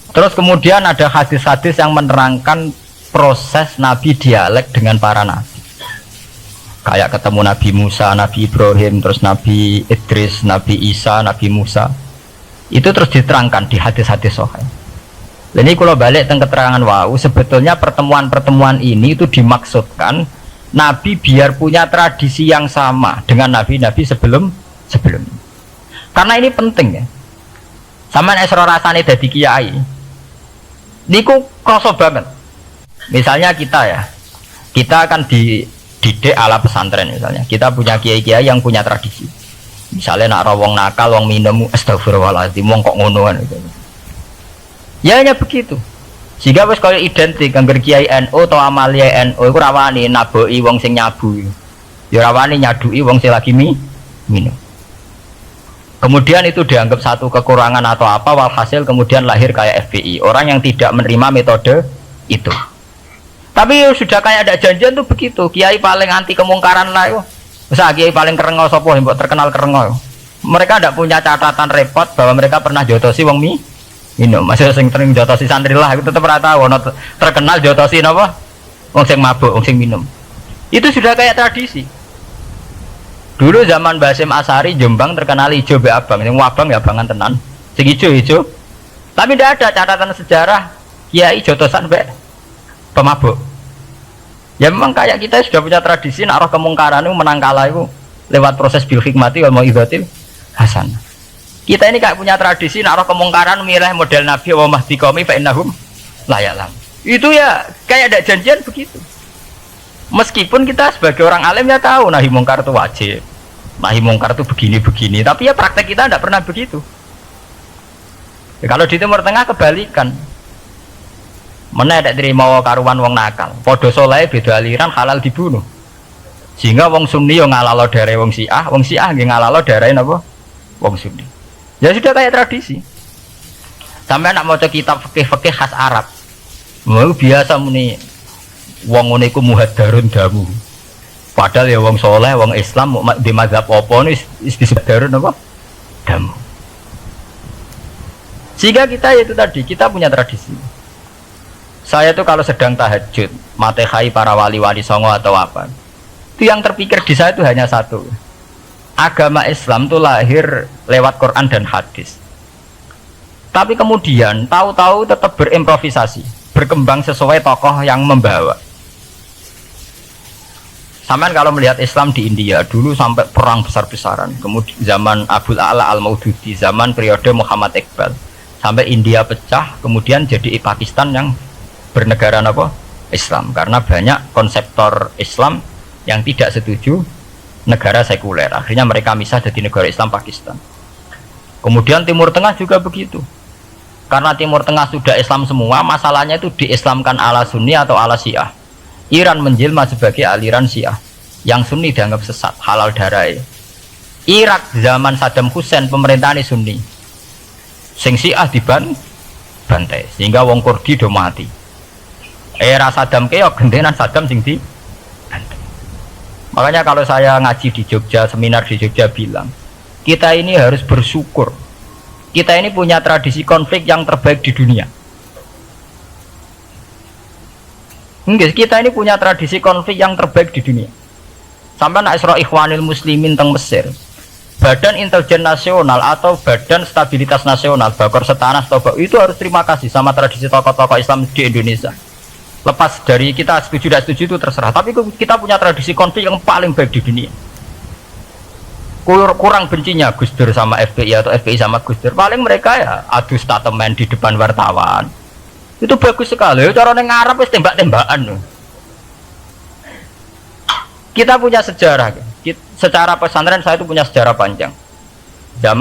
Terus kemudian ada hadis-hadis yang menerangkan proses Nabi dialek dengan para nabi. Kayak ketemu Nabi Musa, Nabi Ibrahim, terus Nabi Idris, Nabi Isa, Nabi Musa. Itu terus diterangkan di hadis-hadis sahih. Ini kalau balik tentang keterangan wau, sebetulnya pertemuan-pertemuan ini itu dimaksudkan Nabi biar punya tradisi yang sama dengan Nabi-Nabi sebelum. Karena ini penting ya. Sama esro rasane dadi kiai. Niku kroso banget. Misalnya kita akan dididik ala pesantren misalnya. Kita punya kiai-kiai yang punya tradisi. Misalnya nak rawong nakal, wong minum, astagfirullahaladzim, wong kok ngonoan gitu. Ya hanya begitu. Sehingga wis kaya identik angger kiai NU atau amalia NU iku rawani naboki wong sing nyabu. Ya rawani nyadui wong sing lagi minum. Kemudian itu dianggap satu kekurangan atau apa, walhasil kemudian lahir kayak FPI, orang yang tidak menerima metode itu. Tapi sudah kayak ada janjian tuh begitu, kiai paling anti kemungkaran lah yo. Masa kiai paling kerengo sapa yang terkenal kerengo. Mereka tidak punya catatan repot bahwa mereka pernah jotosi wong minum. Masih sing sering jotosi santri lah, itu tetap rata wono terkenal jotosi napa? Wong sing mabuk, wong sing minum. Itu sudah kayak tradisi. Dulu zaman Basim Asari Jombang terkenal hijau be abang, yang wabang ya abangan tenan, sing hijau. Tapi tidak ada catatan sejarah kiai jotosan be pemabuk. Ya memang kayak kita sudah punya tradisi nak roh kemungkaran itu menang kalah itu lewat proses bil hikmati wal mau'izatil hasan. Kita ini kayak punya tradisi nak roh kemungkaran milih model Nabi wa mahdi qaumi fa innahum la ya'lam. Itu ya kayak ada janjian begitu. Meskipun kita sebagai orang alim ya tahu nahi mungkar itu wajib, nahi mungkar itu begini-begini, tapi ya praktek kita tidak pernah begitu. Ya, kalau di Timur Tengah kebalikan, mana ada terima karuan wong nakal, podo soleh beda aliran halal dibunuh, sehingga wong Sunni yang ngalalo darai wong Syiah nggak ngalalo darai apa wong Sunni. Ya sudah kayak tradisi. Sampai nak mau kitab fikih khas Arab, mau biasa muni. Wong ngene iku muhadarun damu. Padahal ya wong soleh, wong Islam di mazhab apa ini disebut darun apa? Damu. Sehingga kita itu tadi, kita punya tradisi. Saya tuh kalau sedang tahajud, matehai para wali-wali songo atau apa, itu yang terpikir di saya itu hanya satu. Agama Islam itu lahir lewat Quran dan hadis. Tapi kemudian tahu-tahu tetap berimprovisasi, berkembang sesuai tokoh yang membawa. Sampai kalau melihat Islam di India dulu sampai perang besar-besaran, kemudian zaman Abul A'la Al-Maududi, zaman periode Muhammad Iqbal, sampai India pecah, kemudian jadi Pakistan yang bernegara apa? Islam, karena banyak konseptor Islam yang tidak setuju negara sekuler. Akhirnya mereka misah jadi negara Islam Pakistan. Kemudian Timur Tengah juga begitu. Karena Timur Tengah sudah Islam semua, masalahnya itu diislamkan ala Sunni atau ala Syiah. Iran menjelma sebagai aliran Syiah, yang Sunni dianggap sesat, halal darai. Irak zaman Saddam Hussein pemerintahan Sunni, sing Syiah dibantai, sehingga wong Kurdi do mati. Era Saddam keok gentenan Saddam sing dibantai. Makanya kalau saya ngaji di Jogja, seminar di Jogja bilang, kita ini harus bersyukur. Kita ini punya tradisi konflik yang terbaik di dunia. Enggak, kita ini punya tradisi konflik yang terbaik di dunia. Sampai nak Isra Ikhwanil Muslimin teng Mesir, Badan Intelijen Nasional atau Badan Stabilitas Nasional, Bakor Setanas itu harus terima kasih sama tradisi tokoh-tokoh Islam di Indonesia. Lepas dari kita setuju tidak setuju itu terserah, tapi kita punya tradisi konflik yang paling baik di dunia. Kurang bencinya Gus Dur sama FPI atau FPI sama Gus Dur, paling mereka ya adu statement di depan wartawan. Itu bagus sekali. Cara neng Arab wis tembak-tembakan. Kita punya sejarah. Secara pesantren saya itu punya sejarah panjang.